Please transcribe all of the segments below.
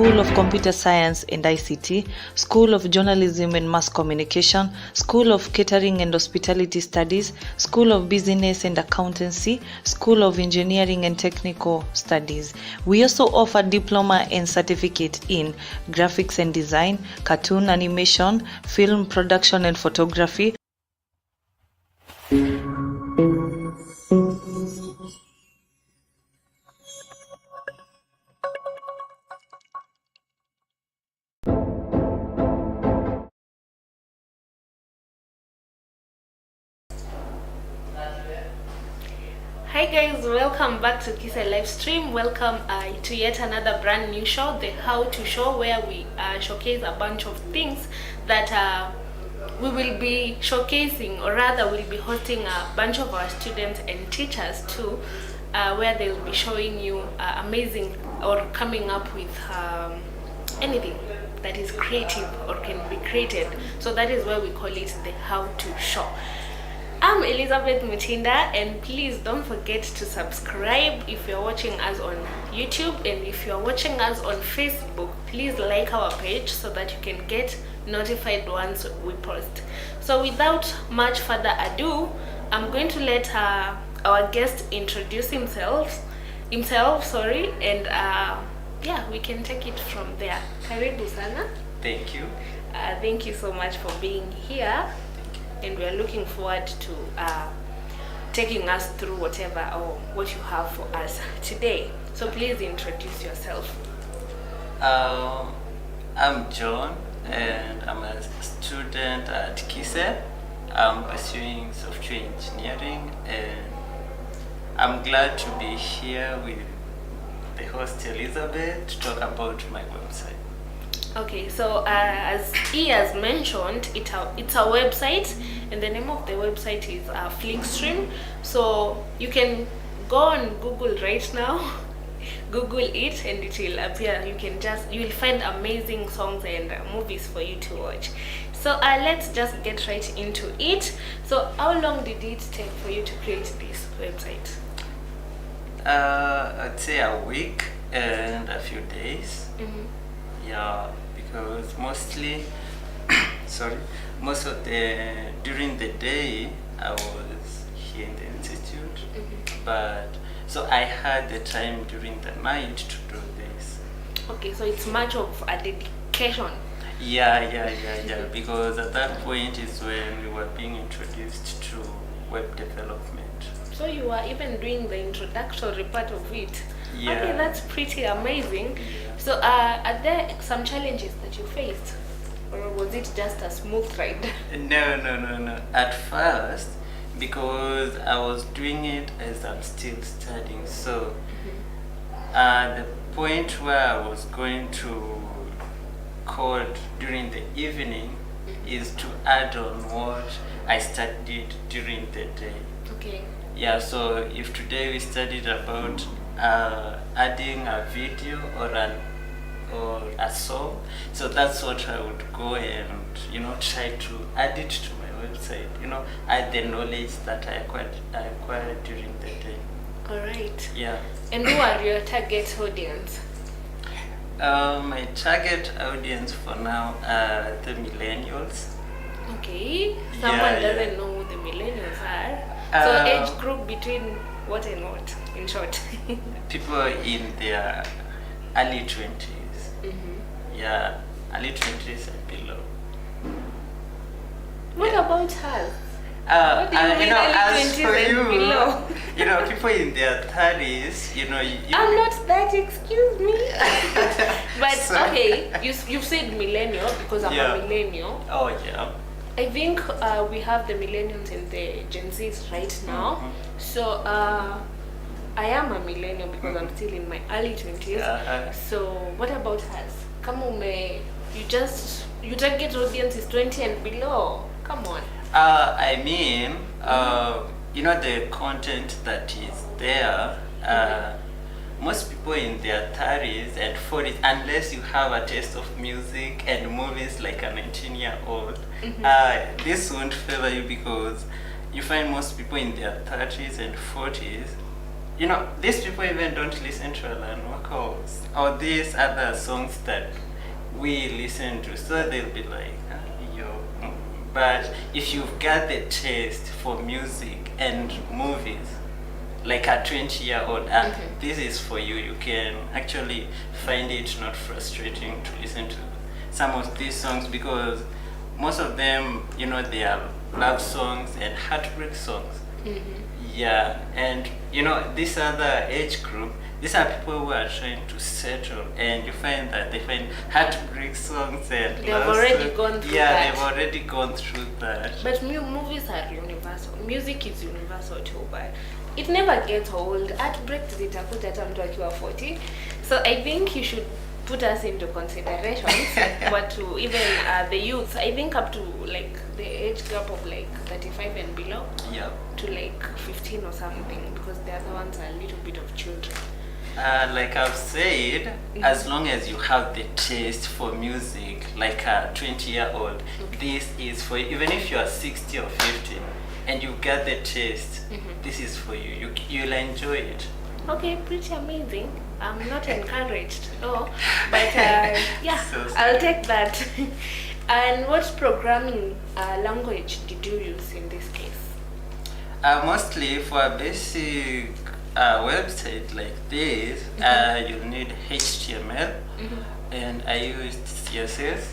School of Computer Science and ICT, School of Journalism and Mass Communication, School of Catering and Hospitality Studies, School of Business and Accountancy, School of Engineering and Technical Studies. We also offer diploma and certificate in graphics and design, cartoon animation, film production and photography. Hi guys, welcome back to KISE live stream. Welcome to yet another brand new show, the How To Show, where we showcase a bunch of things that we will be showcasing, or rather we'll be hosting a bunch of our students and teachers too, where they'll be showing you amazing or coming up with anything that is creative or can be created. So that is why we call it the How To Show. I'm Elizabeth Mutinda, and please don't forget to subscribe if you're watching us on YouTube, and if you're watching us on Facebook, please like our page so that you can get notified once we post. So without much further ado, I'm going to let our guest introduce himself, and yeah, we can take it from there. Karibu sana. Thank you. Thank you so much for being here. And we are looking forward to taking us through whatever or what you have for us today. So please introduce yourself. I'm John, and I'm a student at KISE. I'm pursuing software engineering, and I'm glad to be here with the host Elizabeth to talk about my website. Okay, so as he has mentioned, it's a website, and the name of the website is Flickstream. So you can go on Google right now, Google it, and it will appear. You will find amazing songs and movies for you to watch. So let's just get right into it. So how long did it take for you to create this website? I'd say a week and a few days. Mm-hmm. Yeah, because mostly, during the day I was here in the institute, Mm-hmm. but so I had the time during the night to do this. Okay, so it's much of a dedication. Yeah, because at that point is when we were being introduced to web development. So you were even doing the introductory part of it. Yeah. Okay, that's pretty amazing. Yeah. So are there some challenges that you faced, or was it just a smooth ride? No. At first, because I was doing it as I'm still studying, so the point where I was going to code during the evening is to add on what I studied during the day. Okay. Yeah, so if today we studied about adding a video or a song, so that's what I would go and try to add it to my website, add the knowledge that I acquired during the day. All right. Yeah. And who are your target audience? My target audience for now are the millennials. Okay. Someone doesn't know who the millennials are. So age group between what and what, in short? People in their early 20s. Mm-hmm. Yeah, early 20s and below. What about us? What do you mean early 20s and below? People in their 30s, I'm not that, excuse me. But So- okay, you've said millennial because I'm Yeah. a millennial. Oh, yeah. I think we have the millennials and the Gen Zs right now. Mhm. So I am a millennial because I'm still in my early 20s. So what about us? Come on, you target audience is 20 and below. Come on. The content that is there, most people in their 30s and 40s, unless you have a taste of music and movies like a 19-year-old, this won't favor you, because you find most people in their 30s and 40s you know, these people even don't listen to Alan Walker's or these other songs that we listen to, so they'll be like, yo. But if you've got the taste for music and movies, like a 20-year-old, this is for you. You can actually find it not frustrating to listen to some of these songs, because most of them, you know, they are love songs and heartbreak songs. Yeah, and you know, this other age group, these are people who are trying to settle, and you find that they find heartbreak songs and They've already gone through that. they've already gone through that. But movies are universal. Music is universal too, but it never gets old. Heartbreak zitakuja hata mtu akiwa 40. So I think you should put us into consideration what to even the youth. I think up to like the age gap of like 35 and below. Yeah. To like 15 or something, because the other ones are a little bit of children. Like I've said, as long as you have the taste for music, like a 20-year-old, this is for you. Even if you are 60 or 50 and you get the taste, this is for you. You'll enjoy it. Okay, pretty amazing. I'm not encouraged. Oh, but yeah, So I'll take that. And what programming language did you use in this case? Mostly for a basic website like this, you'll need HTML, and I used CSS,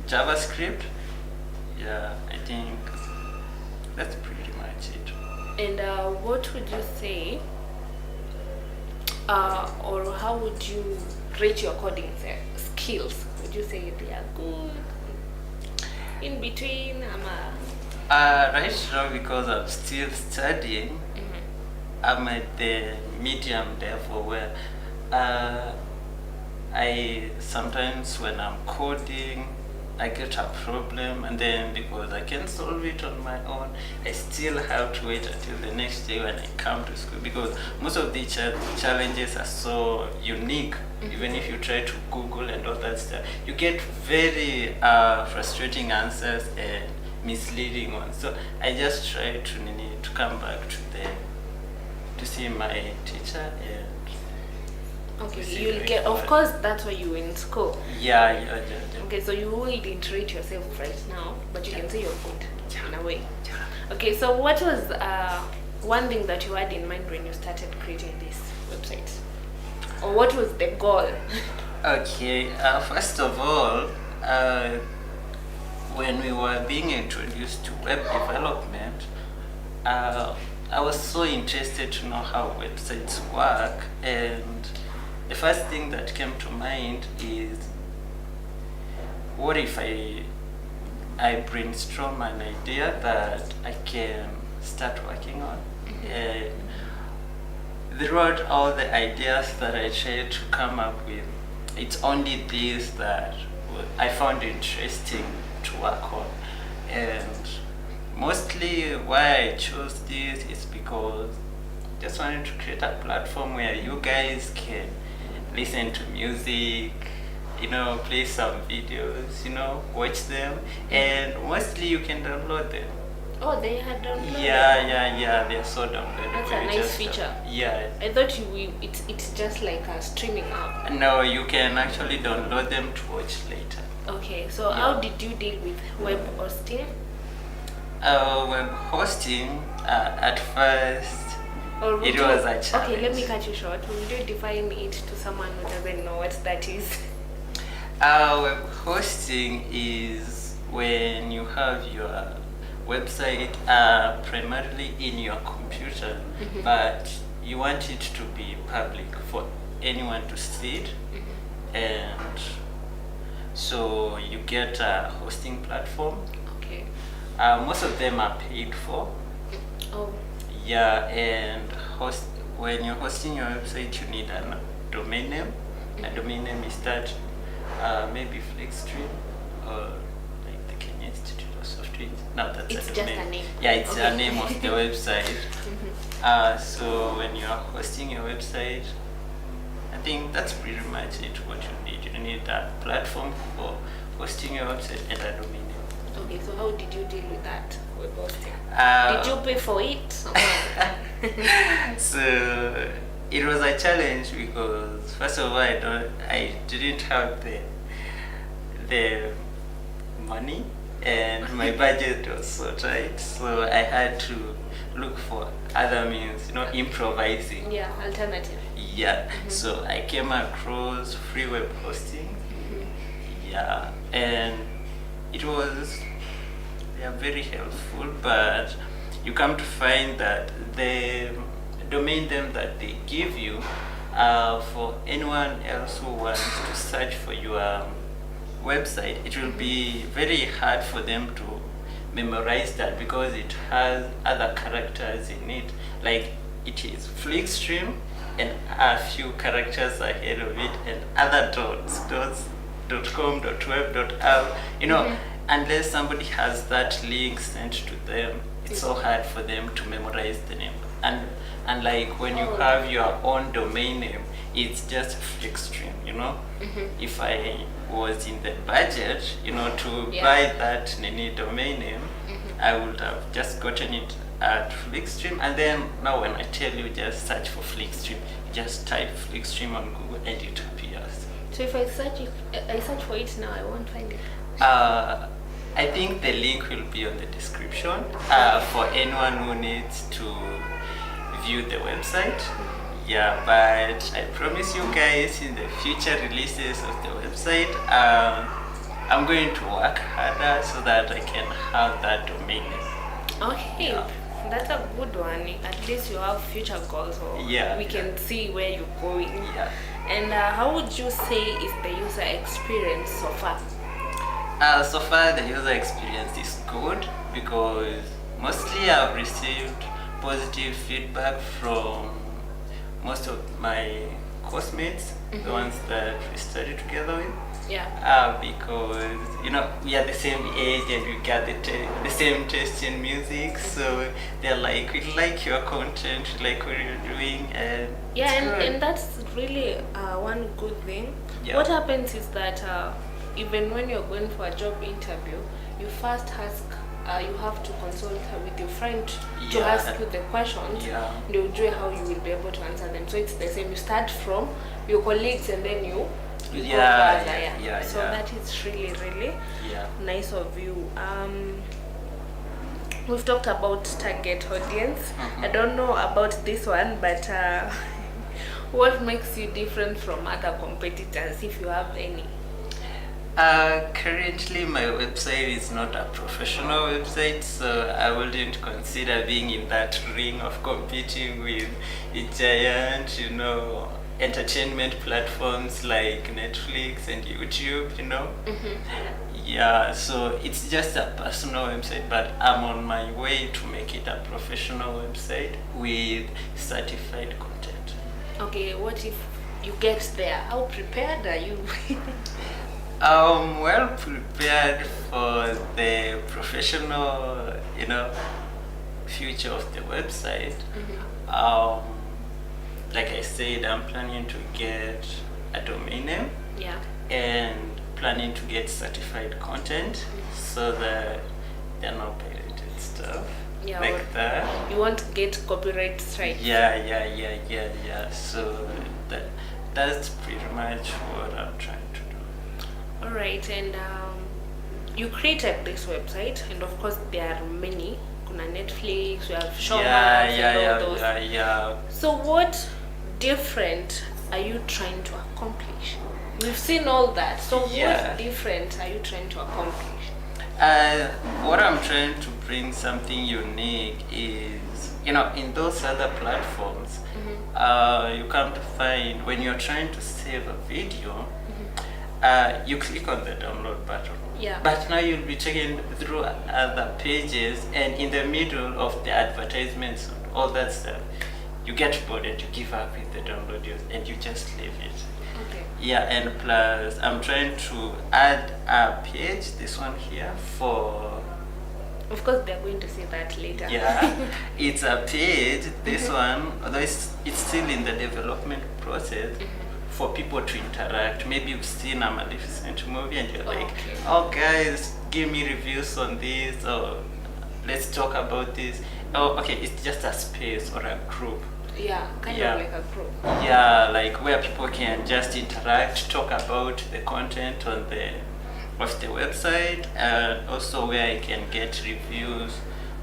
JavaScript. Yeah, I think that's pretty much it. And what would you say, or how would you rate your coding skills? Would you say they are good, in between? Right now, because I'm still studying, I'm at the medium level where I sometimes when I'm coding, I get a problem, and then because I can solve it on my own, I still have to wait until the next day when I come to school, because most of the challenges are so unique. Even if you try to Google and all that stuff, you get very frustrating answers and misleading ones. So I just try to come back to see my teacher and okay, you'll get, of course, that's why you're in school. Yeah. Okay, so you will iterate yourself right now, but you can say you're good in a way. Okay, so what was one thing that you had in mind when you started creating this website? Or what was the goal? Okay, first of all, when we were being introduced to web development, I was so interested to know how websites work, and the first thing that came to mind is, what if I brainstorm an idea that I can start working on? And throughout all the ideas that I tried to come up with, it's only this that I found interesting to work on. And mostly why I chose this is because I just wanted to create a platform where you guys can listen to music, you know, play some videos, you know, watch them, and mostly you can download them. Oh, they had downloaded. Yeah, they're so downloadable. That's a nice feature. Yeah. I thought it's just like a streaming app. No, you can actually download them to watch later. Okay, so how did you deal with web hosting? Web hosting, at first, Or would it you- was a challenge. Okay, let me cut you short. Would you define it to someone who doesn't know what that is? Web hosting is when you have your website primarily in your computer, but you want it to be public for anyone to see it, and so you get a hosting platform. Okay. Most of them are paid for. Oh. Yeah, and when you're hosting your website, you need a domain name. A domain name is that maybe Flexstream or like the Kenya Institute of Software. No, that's It's a just domain. a name. Yeah, it's Okay. the name of the website. So when you're hosting your website, I think that's pretty much it. What you need, you need a platform for hosting your website and a domain name. Okay, so how did you deal with that web hosting? Uh, Did you pay for it? So it was a challenge because first of all I didn't have the money, and my budget was so tight, so I had to look for other means, improvising. Yeah, alternative. Yeah, so I came across free web hosting. Yeah, and it was, they are very helpful, but you come to find that the domain name that they give you, for anyone else who wants to search for your website, it will be very hard for them to memorize that because it has other characters in it. Like, it is Flickstream and a few characters ahead of it and other dots, .com, .web, .app, unless somebody has that link sent to them, it's so hard for them to memorize the name. And like when you have your own domain name, it's just Flickstream, If I was in the budget, to buy that domain name, I would have just gotten it at Flickstream, and then now when I tell you just search for Flickstream, just type Flickstream on Google and it appears. So if I search for it now, I won't find it. I think the link will be on the description for anyone who needs to view the website. Yeah, but I promise you guys, in the future releases of the website, I'm going to work harder so that I can have that domain name. Okay, Yeah. that's a good one. At least you have future goals, so we can see where you're going. Yeah. And how would you say is the user experience so far? So far, the user experience is good because mostly I've received positive feedback from most of my course mates, the ones that we study together with. Yeah. Because we are the same age and we got the same taste in music, so they're like, we like your content, we like what you're doing, and and that's really one good thing. Yeah. What happens is that even when you're going for a job interview, you first ask, you have to consult with your friend to ask you the questions. Yeah. They'll do how you will be able to answer them. So it's the same. You start from your colleagues and then you go further. So that is really, really nice of you. We've talked about target audience. I don't know about this one, but what makes you different from other competitors, if you have any? Currently my website is not a professional website, so I wouldn't consider being in that ring of competing with the giant, entertainment platforms like Netflix and YouTube, Yeah, so it's just a personal website, but I'm on my way to make it a professional website with certified content. Okay, what if you get there? How prepared are you? Well prepared for the professional, future of the website. Like I said, I'm planning to get a domain name. Yeah. And planning to get certified content so that there are no pirated stuff like that. You want to get copyright strike. Yeah. So that's pretty much what I'm trying to do. All right, and you created this website, and of course there are many. Kuna Netflix, we have Showmax, and all those. Yeah. So what different are you trying to accomplish? We've seen all that. So what different are you trying to accomplish? What I'm trying to bring something unique is, in those other platforms, you come to find when you're trying to save a video, you click on the download button. Yeah. But now you'll be checking through other pages, and in the middle of the advertisements, all that stuff, you get bored and you give up with the download and you just leave it. Okay. Yeah, and plus I'm trying to add a page, this one here, for... Of course, they're going to see that later. Yeah, it's a page, this one, although it's still in the development process, for people to interact. Maybe you've seen a Maleficent movie and you're like, oh guys, give me reviews on this, or let's talk about this. Oh, okay, it's just a space or a group. Yeah, kind Yeah. of like a group. Yeah, like where people can just interact, talk about the content on the of the website, and also where I can get reviews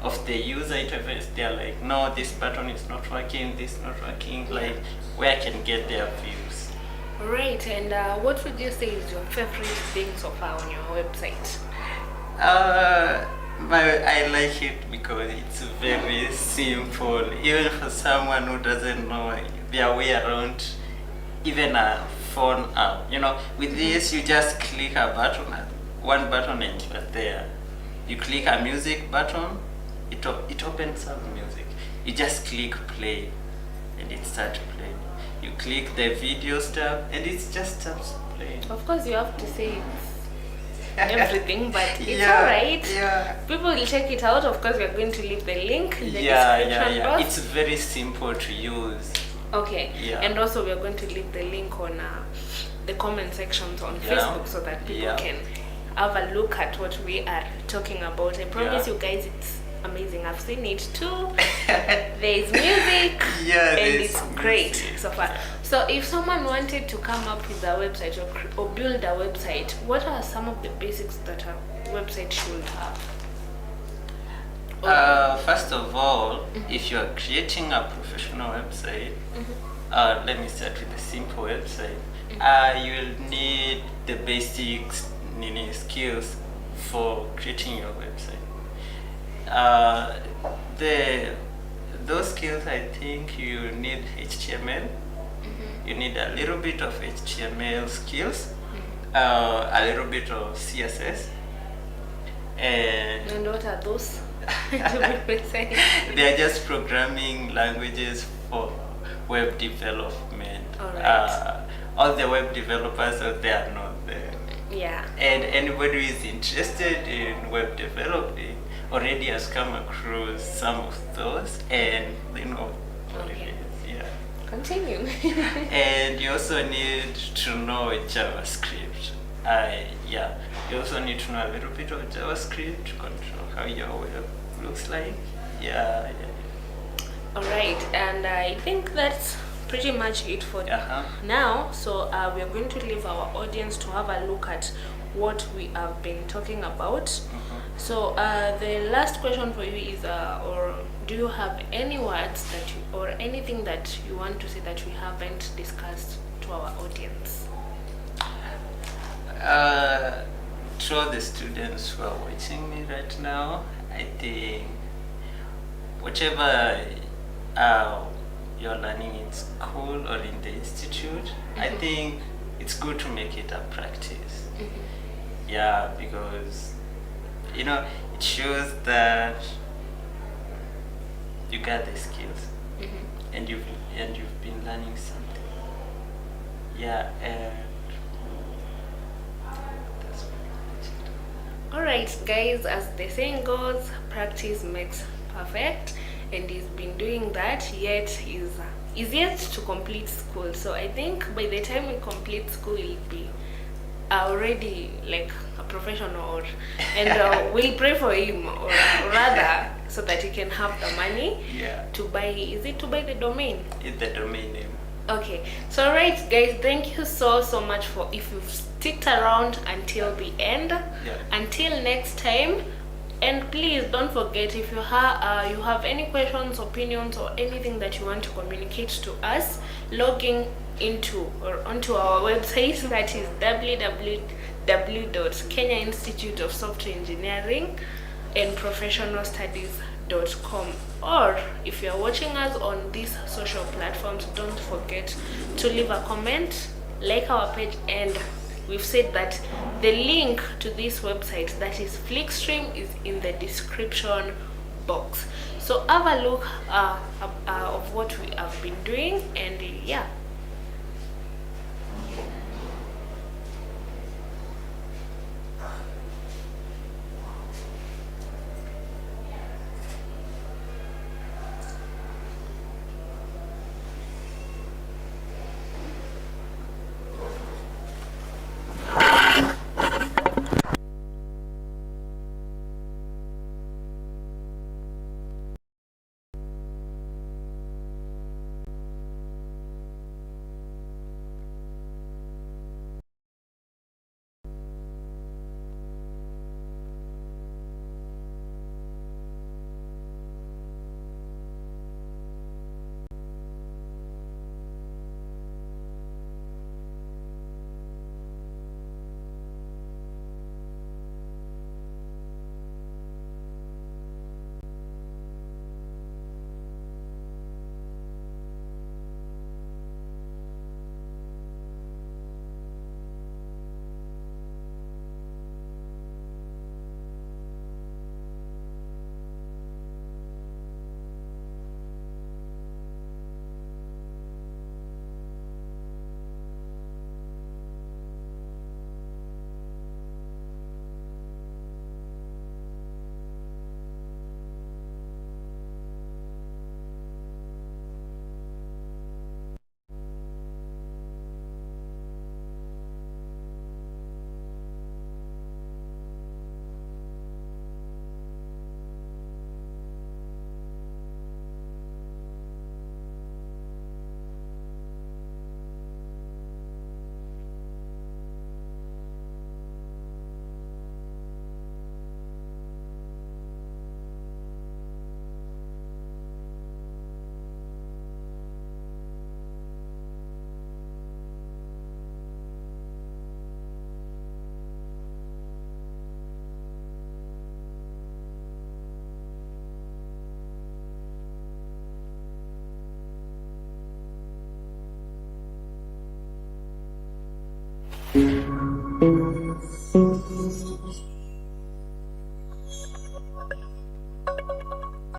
of the user interface. They're like, no, this button is not working, this is not working. Like where I can get their views. Right, and what would you say is your favorite thing so far on your website? I like it because it's very simple, even for someone who doesn't know their way around even a phone app. With this, you just click a button, one button, and you're there. You click a music button, it opens up music. You just click play, and it starts playing. You click the video stuff, and it just starts playing. Of course, you have to say everything, but it's Yeah, alright. yeah. People will check it out. Of course, we are going to leave the link in the description box. It's very simple to use. Okay. Yeah. And also, we are going to leave the link on the comment sections on Yeah. Facebook so that people can have a look at what we are talking about. I promise you guys, it's amazing. I've seen it too. There's music, Yeah, and there's it's great music. so far. So if someone wanted to come up with a website or build a website, what are some of the basics that a website should have? First of all, if you are creating a professional website, let me start with a simple website. You will need the basics skills for creating your website. Those skills, I think you need HTML. You need a little bit of HTML skills, a little bit of CSS, and And what are those? To be precise. they are just programming languages for web development. Alright. All the web developers out there are not there. Yeah. And anybody who is interested in web developing already has come across some of those, and they know what Okay. it is. Yeah. Continue. And you also need to know JavaScript. You also need to know a little bit of JavaScript to control how your web looks like. Yeah. All right, and I think that's pretty much it for now. So we are going to leave our audience to have a look at what we have been talking about. So the last question for you is, or do you have any words that you, or anything that you want to say that we haven't discussed to our audience? To all the students who are watching me right now, I think whatever you're learning in school or in the institute, I think it's good to make it a practice. Yeah, because it shows that you got the skills and you've been learning something. Yeah, and that's pretty much it. All right, guys, as the saying goes, practice makes perfect, and he's been doing that, yet he's yet to complete school. So I think by the time we complete school, he'll be already like a professional, and we'll pray for him, or rather, so that he can have the money to buy. Is it to buy the domain? It's the domain name. Okay, so alright guys, thank you so much for if you've sticked around until the end. Until next time, and please don't forget, if you have any questions, opinions, or anything that you want to communicate to us, logging onto our website, that is www.kenyainstituteofsoftwareengineering and professionalstudies.com. Or if you are watching us on these social platforms, don't forget to leave a comment, like our page, and we've said that the link to this website, that is Flickstream, is in the description box. So have a look of what we have been doing, and yeah,